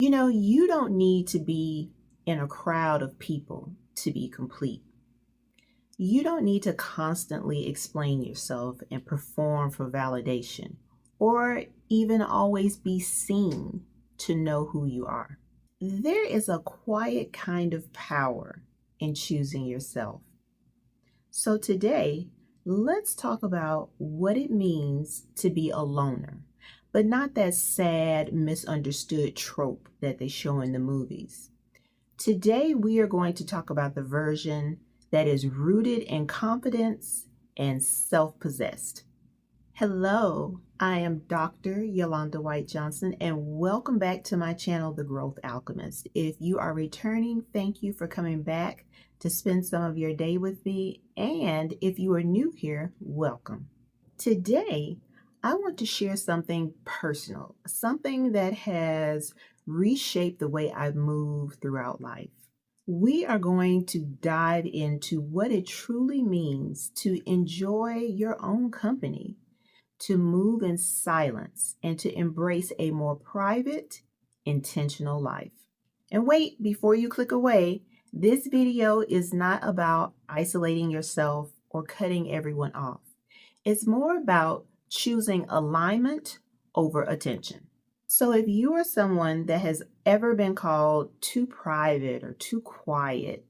You don't need to be in a crowd of people to be complete. You don't need to constantly explain yourself and perform for validation, or even always be seen to know who you are. There is a quiet kind of power in choosing yourself. So today, let's talk about what it means to be a loner, but not that sad, misunderstood trope that they show in the movies. Today, we are going to talk about the version that is rooted in confidence and self possessed. Hello, I am Dr. Yolanda White Johnson, and welcome back to my channel, The Growth Alchemist. If you are returning, thank you for coming back to spend some of your day with me. And if you are new here, welcome. Today, I want to share something personal, something that has reshaped the way I've moved throughout life. We are going to dive into what it truly means to enjoy your own company, to move in silence, and to embrace a more private, intentional life. And wait, before you click away, this video is not about isolating yourself or cutting everyone off. It's more about choosing alignment over attention. So if you are someone that has ever been called too private or too quiet,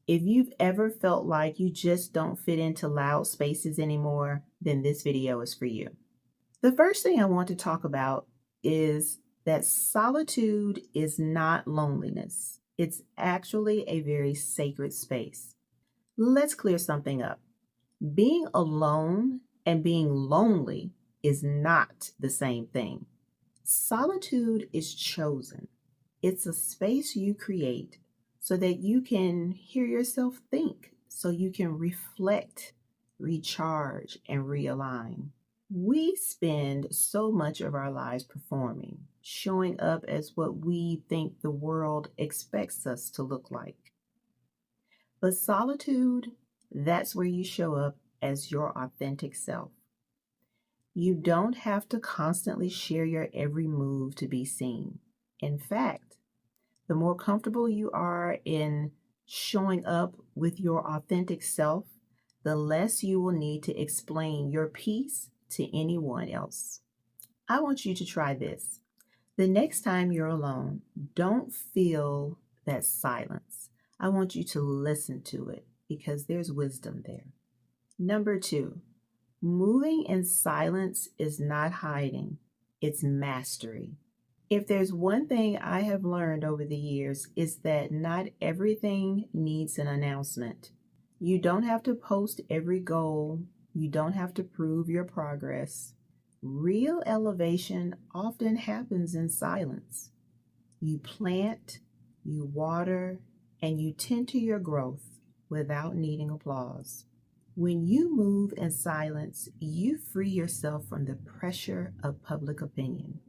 if you've ever felt like you just don't fit into loud spaces anymore, then this video is for you. The first thing I want to talk about is that solitude is not loneliness. It's actually a very sacred space. Let's clear something up. Being alone and being lonely is not the same thing. Solitude is chosen. It's a space you create so that you can hear yourself think, so you can reflect, recharge, and realign. We spend so much of our lives performing, showing up as what we think the world expects us to look like. But solitude, that's where you show up as your authentic self. You don't have to constantly share your every move to be seen. In fact, the more comfortable you are in showing up with your authentic self, the less you will need to explain your piece to anyone else. I want you to try this. The next time you're alone, don't feel that silence. I want you to listen to it because there's wisdom there. Number 2, moving in silence is not hiding, it's mastery. If there's one thing I have learned over the years, is that not everything needs an announcement. You don't have to post every goal. You don't have to prove your progress. Real elevation often happens in silence. You plant, you water, and you tend to your growth without needing applause. When you move in silence, you free yourself from the pressure of public opinion.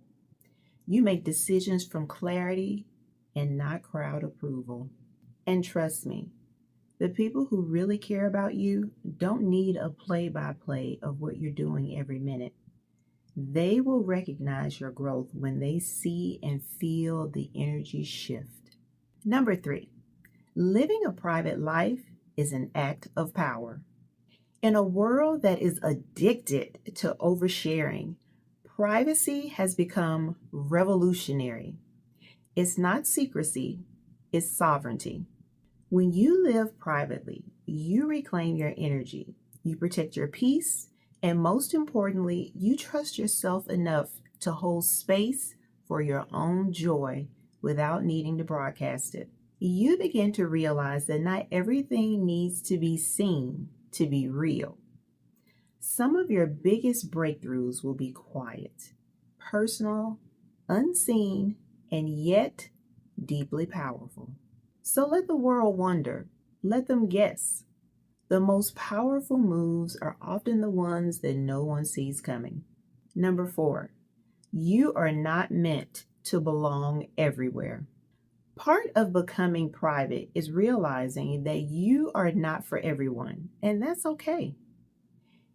You make decisions from clarity and not crowd approval. And trust me, the people who really care about you don't need a play-by-play of what you're doing every minute. They will recognize your growth when they see and feel the energy shift. Number 3, living a private life is an act of power. In a world that is addicted to oversharing, privacy has become revolutionary. It's not secrecy, it's sovereignty. When you live privately, you reclaim your energy, you protect your peace, and most importantly, you trust yourself enough to hold space for your own joy without needing to broadcast it. You begin to realize that not everything needs to be seen to be real. Some of your biggest breakthroughs will be quiet, personal, unseen, and yet deeply powerful. So let the world wonder, let them guess. The most powerful moves are often the ones that no one sees coming. Number 4, you are not meant to belong everywhere. Part of becoming private is realizing that you are not for everyone, and that's okay.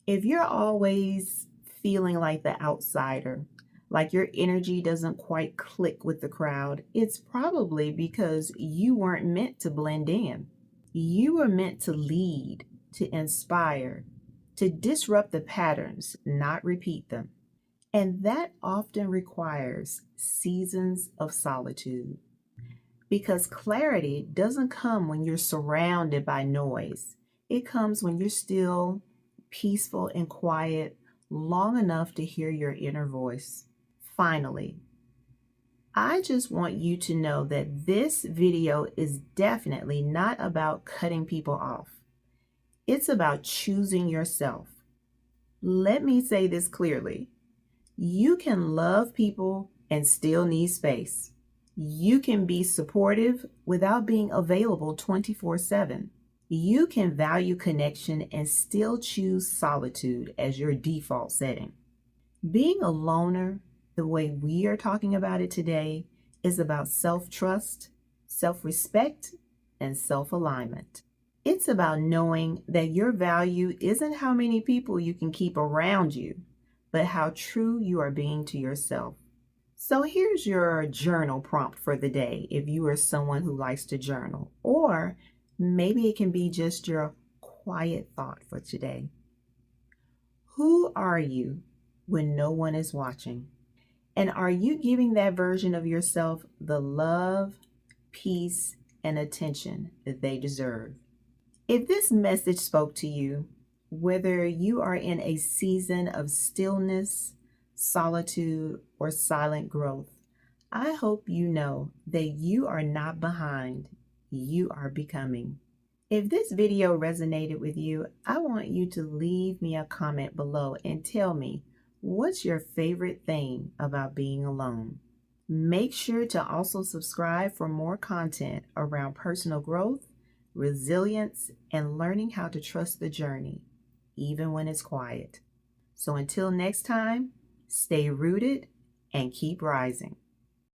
If you're always feeling like the outsider, like your energy doesn't quite click with the crowd, it's probably because you weren't meant to blend in. You were meant to lead, to inspire, to disrupt the patterns, not repeat them. And that often requires seasons of solitude because clarity doesn't come when you're surrounded by noise. It comes when you're still, peaceful, and quiet long enough to hear your inner voice. Finally, I just want you to know that this video is definitely not about cutting people off. It's about choosing yourself. Let me say this clearly. You can love people and still need space. You can be supportive without being available 24/7. You can value connection and still choose solitude as your default setting. Being a loner, the way we are talking about it today, is about self-trust, self-respect, and self-alignment. It's about knowing that your value isn't how many people you can keep around you, but how true you are being to yourself. So here's your journal prompt for the day if you are someone who likes to journal, or maybe it can be just your quiet thought for today. Who are you when no one is watching? And are you giving that version of yourself the love, peace, and attention that they deserve? If this message spoke to you, whether you are in a season of stillness, solitude, or silent growth, I hope you know that you are not behind, you are becoming. If this video resonated with you, I want you to leave me a comment below and tell me what's your favorite thing about being alone. Make sure to also subscribe for more content around personal growth, resilience, and learning how to trust the journey, even when it's quiet. So until next time, stay rooted and keep rising.